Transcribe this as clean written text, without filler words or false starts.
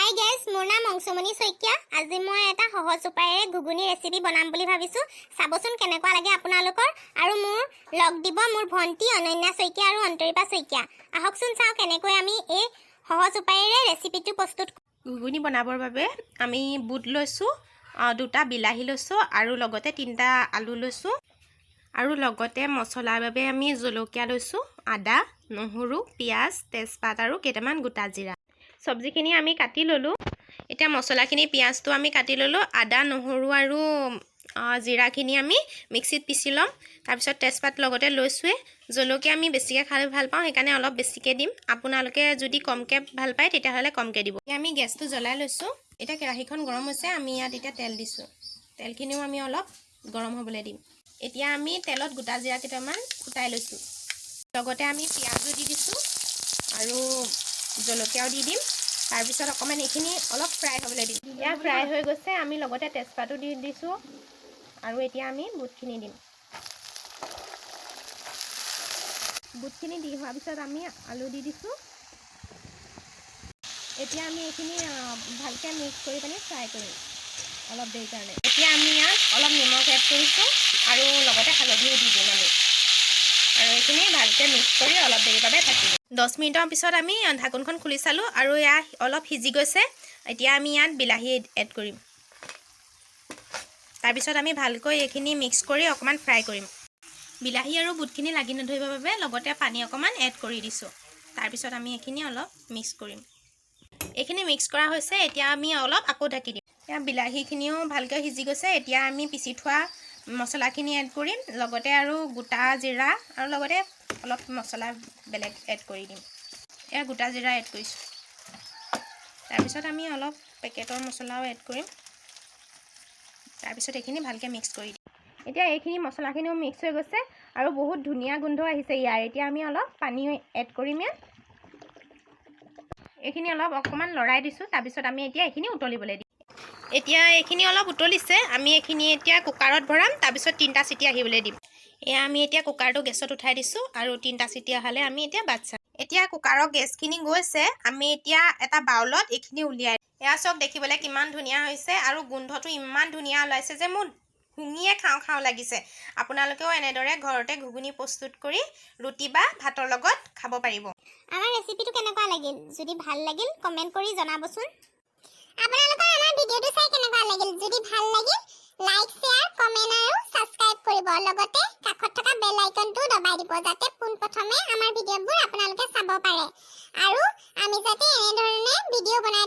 Hi guys, মোৰ নাম অংশুমণি শইকীয়া। আজি মই এটা সহজ উপায়েৰে ঘুগুনি ৰেচিপি বনাম বুলি ভাবিছোঁ। চাবচোন কেনেকুৱা লাগে আপোনালোকৰ। আৰু মোৰ লগ দিব মোৰ ভণ্টি অনন্যা শইকীয়া আৰু অন্তৰীপা শইকীয়া। আহকচোন চাওঁ কেনেকৈ আমি এই সহজ উপায়েৰে ৰেচিপিটো প্ৰস্তুত কৰোঁ। ঘুগুনি বনাবৰ বাবে আমি বুট লৈছোঁ, 2টা বিলাহী লৈছোঁ আৰু লগতে 3টা আলু লৈছোঁ। আৰু লগতে মছলাৰ বাবে আমি জলকীয়া লৈছোঁ, আদা, নহৰু, পিঁয়াজ, তেজপাত আৰু কেইটামান গোটা জিৰা। চব্জিখিনি আমি কাটি ল'লোঁ। এতিয়া মছলাখিনি পিঁয়াজটো আমি কাটি ল'লোঁ। আদা, নহৰু আৰু জিৰাখিনি আমি মিক্সিত পিচি ল'ম। তাৰপিছত তেজপাত লগতে লৈছোঁৱে। জলকীয়া আমি বেছিকৈ খাই ভাল পাওঁ, সেইকাৰণে অলপ বেছিকৈ দিম। আপোনালোকে যদি কমকৈ ভাল পায় তেতিয়াহ'লে কমকৈ দিব। এতিয়া আমি গেছটো জ্বলাই লৈছোঁ। এতিয়া কেৰাহীখন গৰম হৈছে, আমি ইয়াত এতিয়া তেল দিছোঁ। তেলখিনিও আমি অলপ গৰম হ'বলৈ দিম। এতিয়া আমি তেলত গোটা জিৰা কেইটামান ফুটাই লৈছোঁ। লগতে আমি পিঁয়াজো দি দিছোঁ আৰু জলকীয়াও দি দিম। তাৰপিছত অকণমান এইখিনি অলপ ফ্ৰাই হ'বলৈ দিম। এতিয়া ফ্ৰাই হৈ গৈছে, আমি লগতে তেজপাতো দি দিছোঁ আৰু এতিয়া আমি বুটখিনি দিম। বুটখিনি দি হোৱাৰ পিছত আমি আলু দি দিছোঁ। এতিয়া আমি এইখিনি ভালকৈ মিক্স কৰি পিনে ফ্ৰাই কৰিম অলপ দেৰি কাৰণে। এতিয়া আমি ইয়াত অলপ নিমখ এড কৰিছোঁ আৰু লগতে হালধিও দি দিম আমি। আৰু এইখিনি ভালকৈ মিক্স কৰি অলপ দেৰি বাবে থাকিম। 10 মিনিটৰ পিছত আমি ঢাকোনখন খুলি চালোঁ আৰু ইয়াত অলপ সিজি গৈছে। এতিয়া আমি ইয়াত বিলাহী এড কৰিম। তাৰপিছত আমি ভালকৈ এইখিনি মিক্স কৰি অকণমান ফ্ৰাই কৰিম। বিলাহী আৰু বুটখিনি লাগি নধৰিবৰ বাবে লগতে পানী অকণমান এড কৰি দিছোঁ। তাৰপিছত আমি এইখিনি অলপ মিক্স কৰিম। এইখিনি মিক্স কৰা হৈছে, এতিয়া আমি অলপ আকৌ ঢাকি দিম। এতিয়া বিলাহীখিনিও ভালকৈ সিজি গৈছে। এতিয়া আমি পিচি থোৱা মছলাখিনি এড কৰিম, লগতে আৰু গোটা জিৰা আৰু লগতে অলপ মছলা বেলেগ এড কৰি দিম। এয়া গোটা জিৰা এড কৰিছোঁ। তাৰপিছত আমি অলপ পেকেটৰ মছলাও এড কৰিম। তাৰপিছত এইখিনি ভালকৈ মিক্স কৰি দিম। এতিয়া এইখিনি মছলাখিনিও মিক্স হৈ গৈছে আৰু বহুত ধুনীয়া গোন্ধ আহিছে ইয়াৰ। এতিয়া আমি অলপ পানী এড কৰিম ইয়াত। এইখিনি অলপ অকণমান লৰাই দিছোঁ। তাৰপিছত আমি এতিয়া এইখিনি উতলিবলৈ দিম। এতিয়া এইখিনি অলপ উতলিছে, আমি এইখিনি এতিয়া কুকাৰত ভৰাম। তাৰপিছত 3টা চিটি আহিবলৈ দিম। এয়া আমি এতিয়া কুকাৰটো গেছত উঠাই দিছোঁ আৰু 3টা চিটি অহালে আমি এতিয়া বাট চাম। এতিয়া কুকাৰৰ গেছখিনি গৈছে, আমি এতিয়া এটা বাউলত এইখিনি উলিয়াই দিম। এয়া চাওক দেখিবলৈ কিমান ধুনীয়া হৈছে আৰু গোন্ধটো ইমান ধুনীয়া ওলাইছে যে মোৰ শুঙিয়ে খাওঁ খাওঁ লাগিছে। আপোনালোকেও এনেদৰে ঘৰতে ঘুগুনি প্ৰস্তুত কৰি ৰুটি বা ভাতৰ লগত খাব পাৰিব। আমাৰ ৰেচিপিটো কেনেকুৱা লাগিল? যদি ভাল লাগিল কমেণ্ট কৰি জনাবচোন। আপোনালোকৰ আমাৰ ভিডিঅ'টো চাই কেনেকুৱা লাগিল? যদি ভাল লাগিল লাইক, শ্বেয়াৰ, কমেণ্ট আৰু ছাবস্ক্ৰাইব কৰিব। লগতে কাষত থকা বেল আইকনটো দবাই দিব, যাতে পোনপ্ৰথমে আমাৰ ভিডিঅ'বোৰ আপোনালোকে চাব পাৰে আৰু আমি যাতে এনেধৰণে ভিডিঅ' বনাই